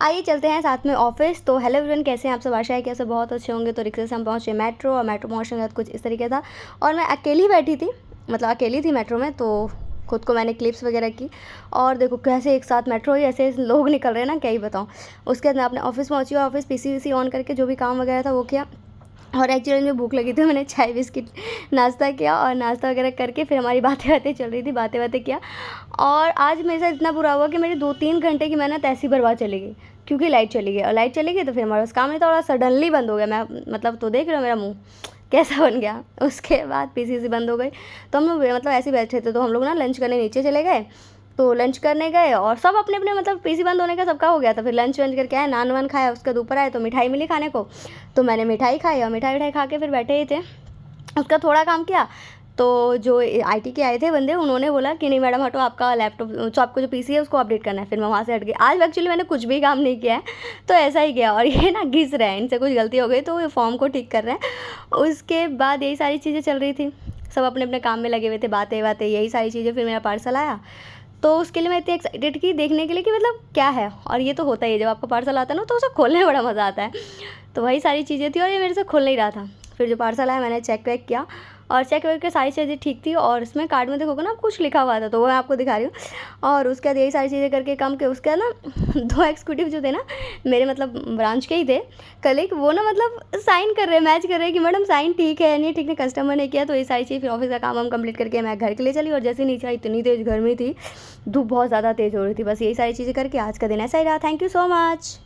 आइए चलते हैं साथ में ऑफिस। तो हेलो एवरीवन, कैसे हैं आप सब? आशा है कि आप सब बहुत अच्छे होंगे। तो रिक्शे से हम पहुँचे मेट्रो, और मेट्रो पहुँचने के बाद कुछ इस तरीके था, और मैं अकेली बैठी थी, मतलब अकेली थी मेट्रो में। तो खुद को मैंने क्लिप्स वगैरह की, और देखो कैसे एक साथ मेट्रो ही ऐसे लोग निकल रहे हैं ना, क्या ही बताऊँ। उसके बाद मैं अपने ऑफिस पहुँची, और ऑफिस पीसी वीसी ऑन करके जो भी काम वगैरह था वो किया। और एक्चुअली मुझे भूख लगी थी, मैंने चाय बिस्किट नाश्ता किया, और नाश्ता वगैरह करके फिर हमारी बातें बातें चल रही थी, बातें बातें किया। और आज मेरे साथ इतना बुरा हुआ कि मेरी 2-3 घंटे की मेहनत ऐसी बर्बाद चली गई, क्योंकि लाइट चली गई। और लाइट चली गई तो फिर हमारा बस काम नहीं था, और सडनली बंद हो गया। मैं मतलब तो देख रहे हो मेरा मुँह कैसा बन गया। उसके बाद पीसीसी बंद हो गई। तो हम लोग मतलब ऐसे ही बैठे थे, तो हम लोग ना लंच करने नीचे चले गए। तो लंच करने गए, और सब अपने अपने मतलब पीसी बंद होने का सबका हो गया था। फिर लंच वंच करके आए, नान वान खाया, उसके बाद ऊपर आए तो मिठाई मिली खाने को। तो मैंने मिठाई खाई, और मिठाई विठाई खा के फिर बैठे ही थे। उसका थोड़ा काम किया। तो जो आईटी के आए थे बंदे, उन्होंने बोला कि नहीं मैडम हटो, आपका लैपटॉप तो आपको जो पीसी है उसको अपडेट करना है। फिर मैं वहाँ से हट गई। आज एक्चुअली मैंने कुछ भी काम नहीं किया है, तो ऐसा ही किया। और ये ना घिस रहे हैं, इनसे कुछ गलती हो गई तो ये फॉर्म को ठीक कर रहे हैं। उसके बाद यही सारी चीज़ें चल रही थी, सब अपने अपने काम में लगे हुए थे, बातें बातें यही सारी चीज़ें। फिर मेरा पार्सल आया, तो उसके लिए मैं इतनी एक्साइटेड की देखने के लिए कि मतलब क्या है। और ये तो होता ही है, जब आपका पार्सल आता है ना तो उसे खोलने में बड़ा मज़ा आता है। तो वही सारी चीज़ें थी, और ये मेरे से खुल नहीं रहा था। फिर जो पार्सल आया मैंने चेक वेक किया, और चेक वेक के सारी चीज़ें ठीक थी। और इसमें कार्ड में देखोगे ना कुछ लिखा हुआ था, तो वो मैं आपको दिखा रही हूँ। और उसके बाद यही सारी चीज़ें करके कम के उसके बाद ना 2 एग्जीक्यूटिव जो थे ना, मेरे मतलब ब्रांच के ही थे कलीग, वो ना मतलब साइन कर रहे हैं, मैच कर रहे हैं कि मैडम साइन ठीक है नहीं ठीक है, कस्टमर ने किया। तो ये सारी चीज़, फिर ऑफिस का काम हम कंप्लीट करके मैं घर के लिए चली। और जैसे नीचे आई इतनी तेज़ गर्मी थी, धूप बहुत ज़्यादा तेज़ हो रही थी। बस यही सारी चीज़ें करके आज का दिन ऐसा ही रहा। Thank you so much.